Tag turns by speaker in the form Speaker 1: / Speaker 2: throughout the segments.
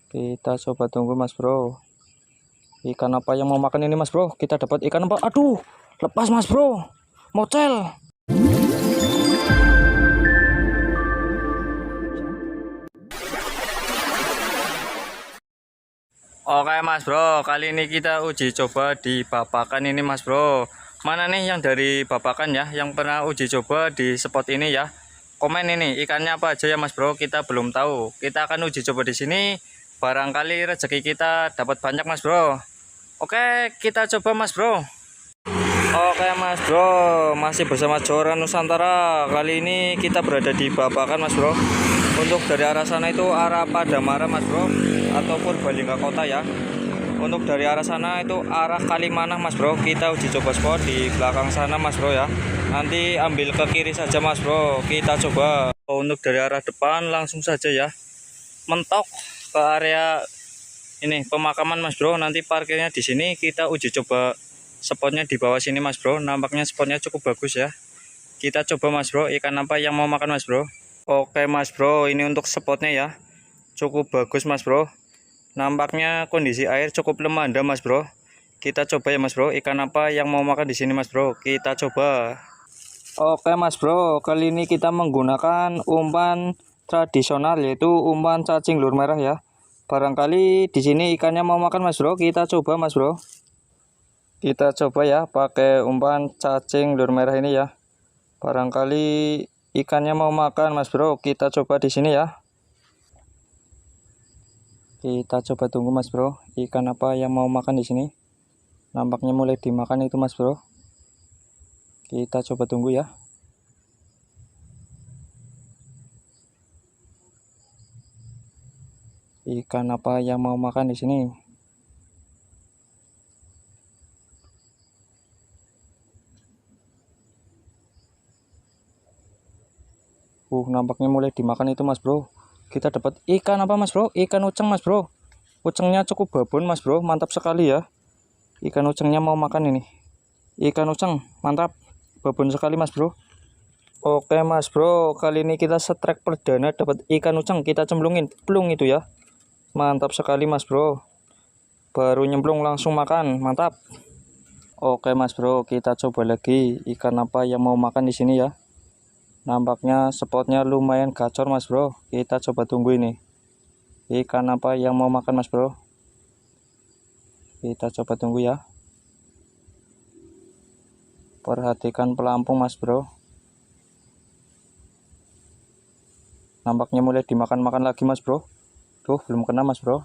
Speaker 1: Kita coba tunggu mas bro. Ikan apa yang mau makan ini mas bro? Kita dapat ikan apa? Aduh, lepas mas bro, mocel. Oke mas bro, kali ini kita uji coba di babakan ini mas bro. Mana nih yang dari babakan ya, yang pernah uji coba di spot ini ya? Komen ini ikannya apa aja ya mas bro, kita belum tahu. Kita akan uji coba di sini, barangkali rezeki kita dapat banyak mas bro. Oke, kita coba mas bro. Oke mas bro, masih bersama Joran Nusantara. Kali ini kita berada di babakan mas bro. Untuk dari arah sana itu arah Padamara mas bro, atau Purbalingga kota ya. Untuk dari arah sana itu arah Kalimanang mas bro. Kita uji coba spot di belakang sana mas bro ya. Nanti ambil ke kiri saja mas bro. Kita coba. Untuk dari arah depan langsung saja ya, mentok ke area ini pemakaman mas bro. Nanti parkirnya di sini. Kita uji coba spotnya di bawah sini mas bro. Nampaknya spotnya cukup bagus ya. Kita coba mas bro, ikan apa yang mau makan mas bro. Oke mas bro, ini untuk spotnya ya, cukup bagus mas bro. Nampaknya kondisi air cukup lemanda mas bro. Kita coba ya mas bro, ikan apa yang mau makan di sini mas bro. Kita coba. Oke mas bro, kali ini kita menggunakan umpan tradisional, yaitu umpan cacing lur merah ya. Barangkali di sini ikannya mau makan mas bro. Kita coba mas bro. Kita coba ya pakai umpan cacing lur merah ini ya. Barangkali ikannya mau makan mas bro. Kita coba di sini ya. Kita coba tunggu mas bro, ikan apa yang mau makan di sini. Nampaknya mulai dimakan itu mas bro. Kita coba tunggu ya. Ikan apa yang mau makan di sini. Nampaknya mulai dimakan itu mas bro. Kita dapat ikan apa mas bro? Ikan uceng mas bro. Ucengnya cukup babon mas bro, mantap sekali ya. Ikan ucengnya mau makan ini. Ikan uceng, mantap. Babon sekali mas bro. Oke mas bro, kali ini kita strike perdana dapat ikan uceng. Kita cemplungin, plung itu ya. Mantap sekali mas bro. Baru nyemplung langsung makan, mantap. Oke mas bro, kita coba lagi ikan apa yang mau makan di sini ya. Nampaknya spotnya lumayan gacor mas bro. Kita coba tunggu ini. Ikan apa yang mau makan mas bro. Kita coba tunggu ya. Perhatikan pelampung mas bro. Nampaknya mulai dimakan-makan lagi mas bro. Tuh belum kena mas bro.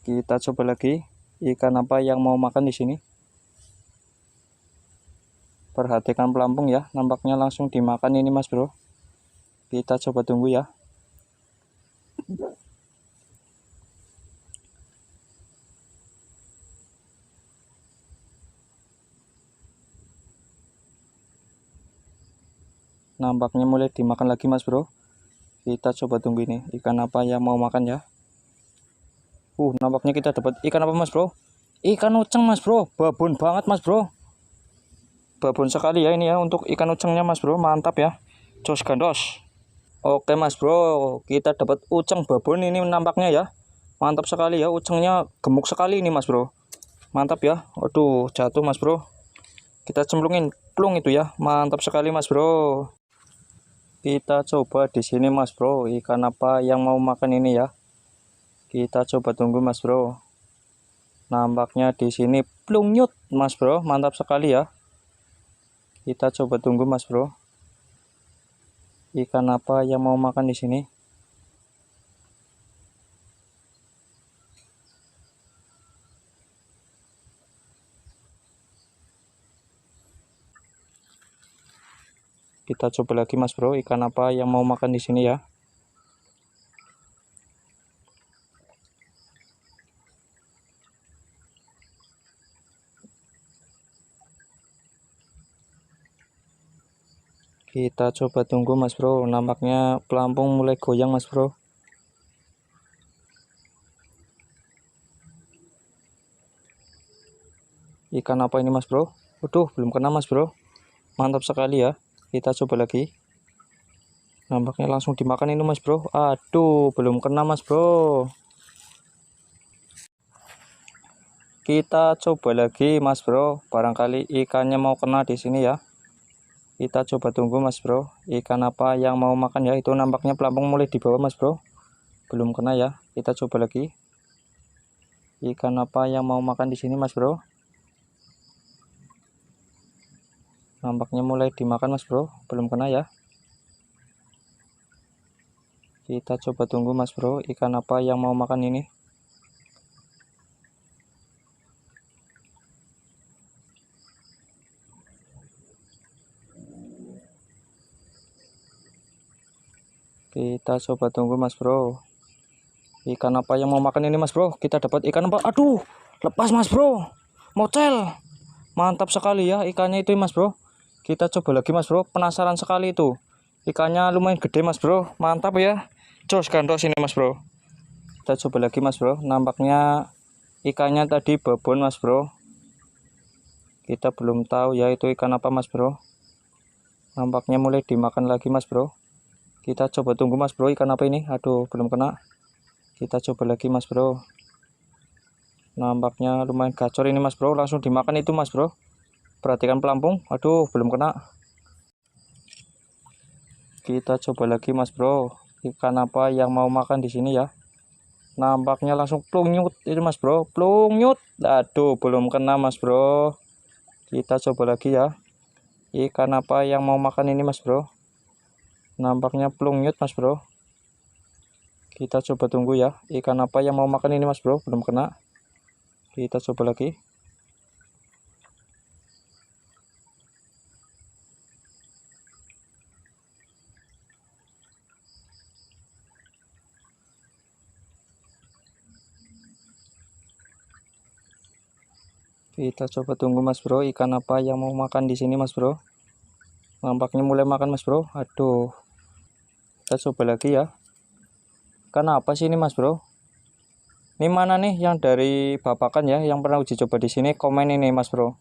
Speaker 1: Kita coba lagi. Ikan apa yang mau makan di sini. Perhatikan pelampung ya. Nampaknya langsung dimakan ini mas bro. Kita coba tunggu ya. Nampaknya mulai dimakan lagi mas bro. Kita coba tunggu ini. Ikan apa yang mau makan ya. Nampaknya kita dapat ikan apa mas bro. Ikan uceng mas bro. Babon banget mas bro. Babon sekali ya ini ya untuk ikan ucengnya mas bro. Mantap ya. Jos gandos. Oke mas bro, kita dapat uceng babon ini nampaknya ya. Mantap sekali ya, ucengnya gemuk sekali ini mas bro. Mantap ya. Aduh, jatuh mas bro. Kita cemplungin plung itu ya. Mantap sekali mas bro. Kita coba di sini mas bro, ikan apa yang mau makan ini ya. Kita coba tunggu mas bro. Nampaknya di sini plung nyut mas bro. Mantap sekali ya. Kita coba tunggu mas bro. Ikan apa yang mau makan di sini. Kita coba lagi mas bro, ikan apa yang mau makan di sini ya. Kita coba tunggu mas bro. Nampaknya pelampung mulai goyang mas bro. Ikan apa ini mas bro? Waduh belum kena mas bro. Mantap sekali ya. Kita coba lagi. Nampaknya langsung dimakan ini mas bro. Aduh, belum kena mas bro. Kita coba lagi mas bro, barangkali ikannya mau kena di sini ya. Kita coba tunggu mas bro, ikan apa yang mau makan ya. Itu nampaknya pelampung mulai di bawah mas bro, belum kena ya. Kita coba lagi, ikan apa yang mau makan di sini mas bro. Nampaknya mulai dimakan mas bro, belum kena ya. Kita coba tunggu mas bro, ikan apa yang mau makan ini. Kita coba tunggu mas bro, ikan apa yang mau makan ini mas bro. Kita dapat ikan apa? Aduh, lepas mas bro, mocel. Mantap sekali ya ikannya itu mas bro. Kita coba lagi mas bro, penasaran sekali itu. Ikannya lumayan gede mas bro, mantap ya. Jos gandos ini mas bro. Kita coba lagi mas bro, nampaknya ikannya tadi babon mas bro. Kita belum tahu ya itu ikan apa mas bro. Nampaknya mulai dimakan lagi mas bro. Kita coba tunggu mas bro, ikan apa ini. Aduh, belum kena. Kita coba lagi mas bro. Nampaknya lumayan gacor ini mas bro, langsung dimakan itu mas bro. Perhatikan pelampung. Aduh, belum kena. Kita coba lagi mas bro, ikan apa yang mau makan di sini ya. Nampaknya langsung plungnyut itu mas bro, plungnyut. Aduh, belum kena mas bro. Kita coba lagi ya, ikan apa yang mau makan ini mas bro. Nampaknya plungnyut mas bro. Kita coba tunggu ya, ikan apa yang mau makan ini mas bro, belum kena. Kita coba lagi. Kita coba tunggu mas bro, ikan apa yang mau makan di sini mas bro. Nampaknya mulai makan mas bro. Aduh, kita coba lagi ya. Ikan apa sih ini mas bro? Ini mana nih yang dari bapakan ya, yang pernah uji coba di sini, komen ini mas bro.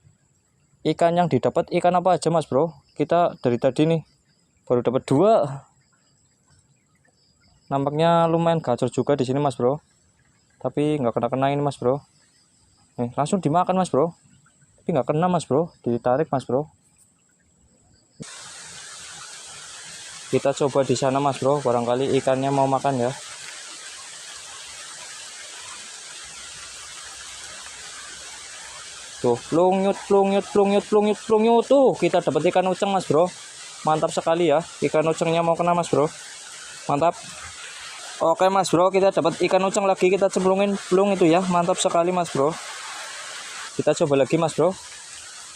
Speaker 1: Ikan yang didapat ikan apa aja mas bro? Kita dari tadi nih baru dapat 2. Nampaknya lumayan gacor juga di sini mas bro. Tapi nggak kena ini mas bro. Nih langsung dimakan mas bro. Tapi nggak kena mas bro, ditarik mas bro. Kita coba di sana mas bro, barangkali ikannya mau makan ya. Tuh, plungnyut tuh. Kita dapat ikan uceng mas bro. Mantap sekali ya, ikan ucengnya mau kena mas bro. Mantap. Oke mas bro, kita dapat ikan uceng lagi, kita cemplungin plung itu ya. Mantap sekali mas bro. Kita coba lagi mas bro,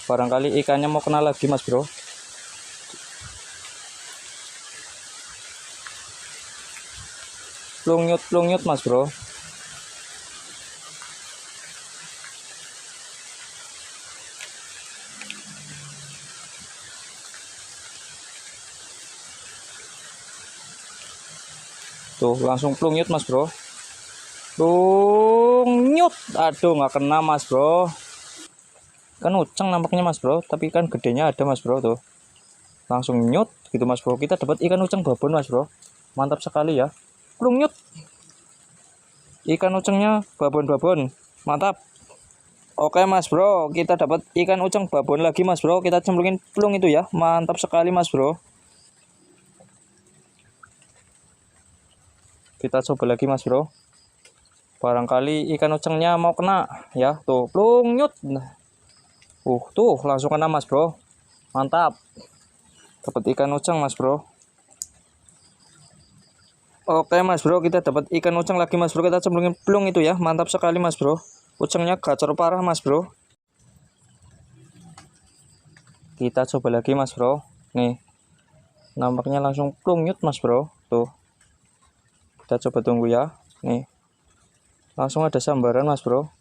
Speaker 1: barangkali ikannya mau kena lagi mas bro. Plungnyut mas bro. Tuh langsung plungnyut mas bro. Plungnyut. Aduh, nggak kena mas bro. Kan uceng nampaknya mas bro, tapi kan gedenya ada mas bro tuh. Langsung nyut gitu mas bro. Kita dapat ikan uceng babon mas bro. Mantap sekali ya. Plungnyut. Ikan ucengnya babon. Mantap. Oke mas bro, kita dapat ikan uceng babon lagi mas bro. Kita cemplungin plung itu ya. Mantap sekali mas bro. Kita coba lagi mas bro, barangkali ikan ucengnya mau kena ya. Tuh plungnyut. Tuh langsung kena mas bro. Mantap, dapat ikan uceng mas bro. Oke mas bro, kita dapat ikan uceng lagi mas bro. Kita cemplungin plung itu ya. Mantap sekali mas bro, ucengnya gacor parah mas bro. Kita coba lagi mas bro. Nih nampaknya langsung plungnyut mas bro. Tuh, kita coba tunggu ya. Nih langsung ada sambaran mas bro.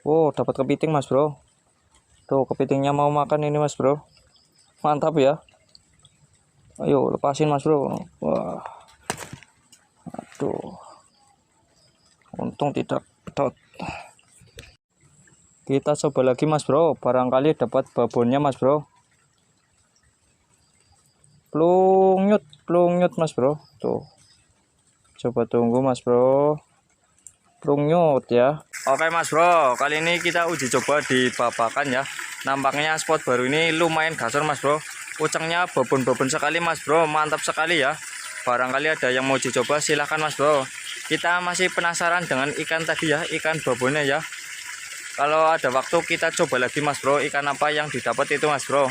Speaker 1: Dapat kepiting mas bro. Tuh kepitingnya mau makan ini mas bro. Mantap ya. Ayo lepasin mas bro. Wah, aduh, untung tidak pedot. Kita coba lagi mas bro, barangkali dapat babonnya mas bro. Plungyut mas bro. Tuh, coba tunggu mas bro, plungyut ya. Oke mas bro, kali ini kita uji coba di Babakan ya. Nampaknya spot baru ini lumayan gasor mas bro. Ucengnya babon-babon sekali mas bro, mantap sekali ya. Barangkali ada yang mau uji coba, silahkan mas bro. Kita masih penasaran dengan ikan tadi ya, ikan babonnya ya. Kalau ada waktu kita coba lagi mas bro, ikan apa yang didapat itu mas bro.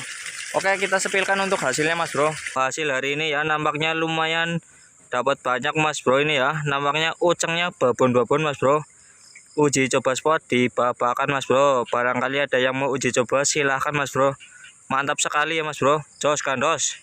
Speaker 1: Oke, kita sepilkan untuk hasilnya mas bro. Hasil hari ini ya, nampaknya lumayan dapat banyak mas bro ini ya. Nampaknya ucengnya babon-babon mas bro. Uji coba spot di Babakan mas bro. Barangkali ada yang mau uji coba, silahkan mas bro. Mantap sekali ya mas bro, jos gandos.